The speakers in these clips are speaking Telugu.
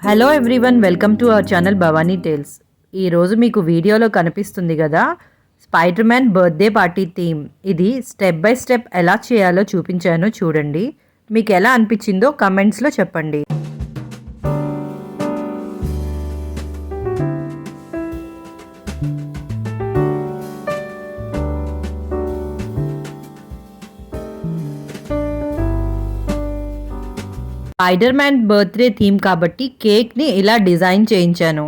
Hello everyone, welcome to our channel Bhavani tales. ఈరోజు మీకు వీడియోలో కనిపిస్తుంది కదా, spider man birthday party theme. ఇది స్టెప్ బై స్టెప్ ఎలా చేయాలో చూపించాను, చూడండి. మీకు ఎలా అనిపించిందో కమెంట్స్లో చెప్పండి. స్పైడర్ మ్యాన్ బర్త్డే థీమ్ కాబట్టి కేక్ని ఇలా డిజైన్ చేయించాను.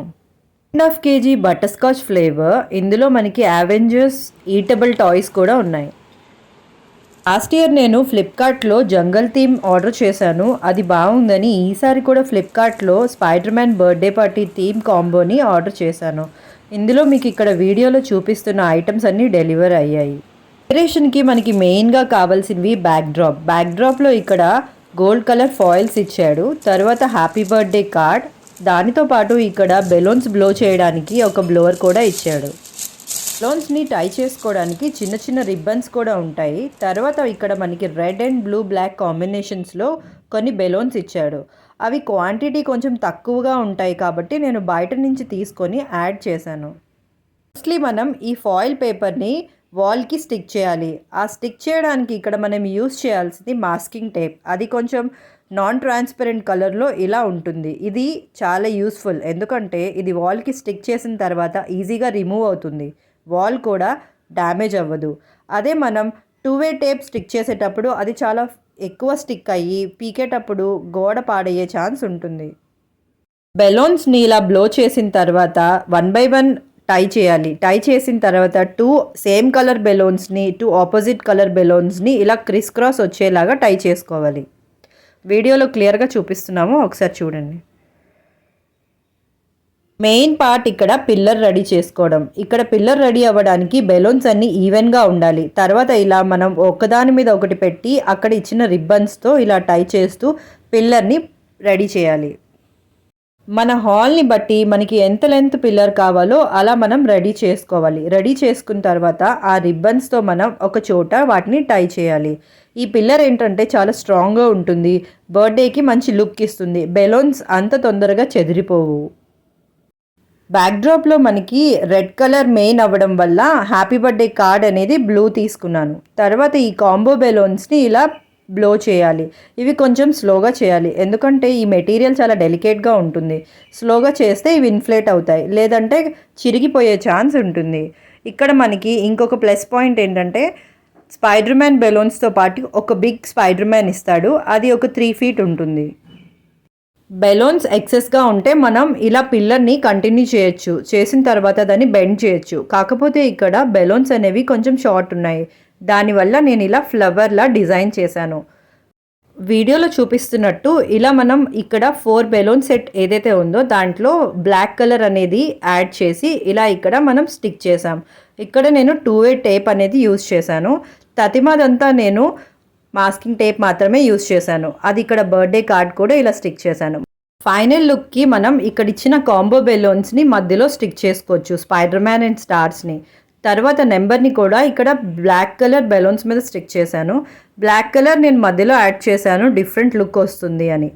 1.5 kg బటర్ స్కాచ్ ఫ్లేవర్. ఇందులో మనకి అవెంజర్స్ ఈటబుల్ టాయ్స్ కూడా ఉన్నాయి. లాస్ట్ ఇయర్ నేను ఫ్లిప్కార్ట్లో జంగల్ థీమ్ ఆర్డర్ చేశాను, అది బాగుందని ఈసారి కూడా ఫ్లిప్కార్ట్లో Spider man birthday party theme కాంబోని ఆర్డర్ చేశాను. ఇందులో మీకు ఇక్కడ వీడియోలో చూపిస్తున్న ఐటమ్స్ అన్నీ డెలివర్ అయ్యాయి. డెకరేషన్కి మనకి మెయిన్గా కావాల్సినవి బ్యాక్డ్రాప్లో ఇక్కడ గోల్డ్ కలర్ ఫాయిల్స్ ఇచ్చాడు. తర్వాత హ్యాపీ బర్త్డే కార్డ్, దానితో పాటు ఇక్కడ బెలూన్స్ బ్లో చేయడానికి ఒక బ్లోవర్ కూడా ఇచ్చాడు. బెలూన్స్ని టై చేసుకోవడానికి చిన్న చిన్న రిబ్బన్స్ కూడా ఉంటాయి. తర్వాత ఇక్కడ మనకి రెడ్ అండ్ బ్లూ బ్లాక్ కాంబినేషన్స్లో కొన్ని బెలూన్స్ ఇచ్చాడు. అవి క్వాంటిటీ కొంచెం తక్కువగా ఉంటాయి కాబట్టి నేను బయట నుంచి తీసుకొని యాడ్ చేశాను. మోస్ట్లీ మనం ఈ ఫాయిల్ పేపర్ని వాల్కి స్టిక్ చేయాలి. ఆ స్టిక్ చేయడానికి ఇక్కడ మనం యూస్ చేయాల్సింది మాస్కింగ్ టేప్. అది కొంచెం నాన్ ట్రాన్స్పరెంట్ కలర్లో ఇలా ఉంటుంది. ఇది చాలా యూస్ఫుల్, ఎందుకంటే ఇది వాల్కి స్టిక్ చేసిన తర్వాత ఈజీగా రిమూవ్ అవుతుంది, వాల్ కూడా డ్యామేజ్ అవ్వదు. అదే మనం 2-way టేప్ స్టిక్ చేసేటప్పుడు అది చాలా ఎక్కువ స్టిక్ అయ్యి పీకేటప్పుడు గోడ పాడయ్యే ఛాన్స్ ఉంటుంది. బెలూన్స్ని ఇలా బ్లో చేసిన తర్వాత 1 by 1 టై చేయాలి. టై చేసిన తర్వాత 2 సేమ్ కలర్ బెలూన్స్ని 2 ఆపోజిట్ కలర్ బెలూన్స్ని ఇలా క్రిస్ క్రాస్ వచ్చేలాగా టై చేసుకోవాలి. వీడియోలో క్లియర్గా చూపిస్తున్నాము, ఒకసారి చూడండి. మెయిన్ పార్ట్ ఇక్కడ పిల్లర్ రెడీ చేసుకోవడం. ఇక్కడ పిల్లర్ రెడీ అవ్వడానికి బెలూన్స్ అన్నీ ఈవెన్గా ఉండాలి. తర్వాత ఇలా మనం ఒకదాని మీద ఒకటి పెట్టి అక్కడ ఇచ్చిన రిబ్బన్స్తో ఇలా టై చేస్తూ పిల్లర్ని రెడీ చేయాలి. మన హాల్ని బట్టి మనకి ఎంత లెంత్ పిల్లర్ కావాలో అలా మనం రెడీ చేసుకోవాలి. రెడీ చేసుకున్న తర్వాత ఆ రిబ్బన్స్తో మనం ఒక చోట వాటిని టై చేయాలి. ఈ పిల్లర్ ఏంటంటే చాలా స్ట్రాంగ్గా ఉంటుంది, బర్త్డేకి మంచి లుక్ ఇస్తుంది, బెలూన్స్ అంత తొందరగా చెదిరిపోవు. బ్యాక్డ్రాప్లో మనకి రెడ్ కలర్ మెయిన్ అవ్వడం వల్ల హ్యాపీ బర్త్డే కార్డ్ అనేది బ్లూ తీసుకున్నాను. తర్వాత ఈ కాంబో బెలూన్స్ని ఇలా బ్లో చేయాలి. ఇవి కొంచెం స్లోగా చేయాలి, ఎందుకంటే ఈ మెటీరియల్ చాలా డెలికేట్గా ఉంటుంది. స్లోగా చేస్తే ఇవి ఇన్ఫ్లేట్ అవుతాయి, లేదంటే చిరిగిపోయే ఛాన్స్ ఉంటుంది. ఇక్కడ మనకి ఇంకొక ప్లస్ పాయింట్ ఏంటంటే స్పైడర్ మ్యాన్ బెలూన్స్తో పాటు ఒక బిగ్ స్పైడర్ మ్యాన్ ఇస్తాడు, అది ఒక 3 feet ఉంటుంది. బెలూన్స్ ఎక్సెస్గా ఉంటే మనం ఇలా పిల్లర్ని కంటిన్యూ చేయొచ్చు, చేసిన తర్వాత దాన్ని బెండ్ చేయొచ్చు. కాకపోతే ఇక్కడ బెలూన్స్ అనేవి కొంచెం షార్ట్ ఉన్నాయి, దానివల్ల నేను ఇలా ఫ్లవర్లా డిజైన్ చేశాను. వీడియోలో చూపిస్తున్నట్టు ఇలా మనం ఇక్కడ 4 బెలూన్ సెట్ ఏదైతే ఉందో దాంట్లో బ్లాక్ కలర్ అనేది యాడ్ చేసి ఇలా ఇక్కడ మనం స్టిక్ చేసాం. ఇక్కడ నేను 2-way టేప్ అనేది యూజ్ చేశాను. తతిమాదంతా నేను మాస్కింగ్ టేప్ మాత్రమే యూజ్ చేశాను. అది ఇక్కడ బర్త్డే కార్డ్ కూడా ఇలా స్టిక్ చేశాను. ఫైనల్ లుక్కి మనం ఇక్కడ ఇచ్చిన కాంబో బెలూన్స్ని మధ్యలో స్టిక్ చేసుకోవచ్చు, స్పైడర్ మ్యాన్ అండ్ స్టార్స్ని. తర్వాత నెంబర్ని కూడా ఇక్కడ బ్లాక్ కలర్ బెలూన్స్ మీద స్టిక్ చేశాను. బ్లాక్ కలర్ నేను మధ్యలో యాడ్ చేశాను, డిఫరెంట్ లుక్ వస్తుంది అని.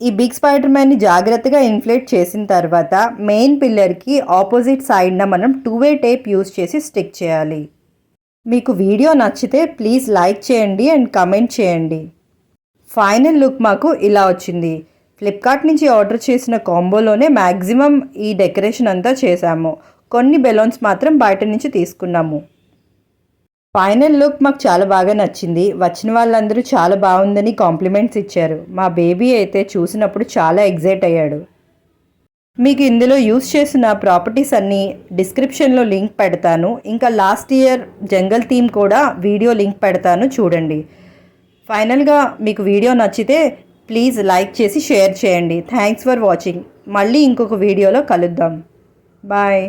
ఈ బిగ్ స్పైడర్ మ్యాన్ని జాగ్రత్తగా ఇన్ఫ్లేట్ చేసిన తర్వాత మెయిన్ పిల్లర్కి ఆపోజిట్ సైడ్న మనం 2-way టేప్ యూజ్ చేసి స్టిక్ చేయాలి. మీకు వీడియో నచ్చితే ప్లీజ్ లైక్ చేయండి అండ్ కమెంట్ చేయండి. ఫైనల్ లుక్ మాకు ఇలా వచ్చింది. ఫ్లిప్కార్ట్ నుంచి ఆర్డర్ చేసిన కాంబోలోనే మ్యాక్సిమం ఈ డెకరేషన్ అంతా చేశాము. కొన్ని బెలూన్స్ మాత్రం బయట నుంచి తీసుకున్నాము. ఫైనల్ లుక్ మాకు చాలా బాగా నచ్చింది. వచ్చిన వాళ్ళందరూ చాలా బాగుందని కాంప్లిమెంట్స్ ఇచ్చారు. మా బేబీ అయితే చూసినప్పుడు చాలా ఎగ్జైట్ అయ్యాడు. మీకు ఇందులో యూస్ చేసిన ప్రాపర్టీస్ అన్నీ డిస్క్రిప్షన్లో లింక్ పెడతాను. ఇంకా లాస్ట్ ఇయర్ జంగల్ థీమ్ కూడా వీడియో లింక్ పెడతాను, చూడండి. ఫైనల్గా మీకు వీడియో నచ్చితే ప్లీజ్ లైక్ చేసి షేర్ చేయండి. Thanks for watching. మళ్ళీ ఇంకొక వీడియోలో కలుద్దాం. బాయ్.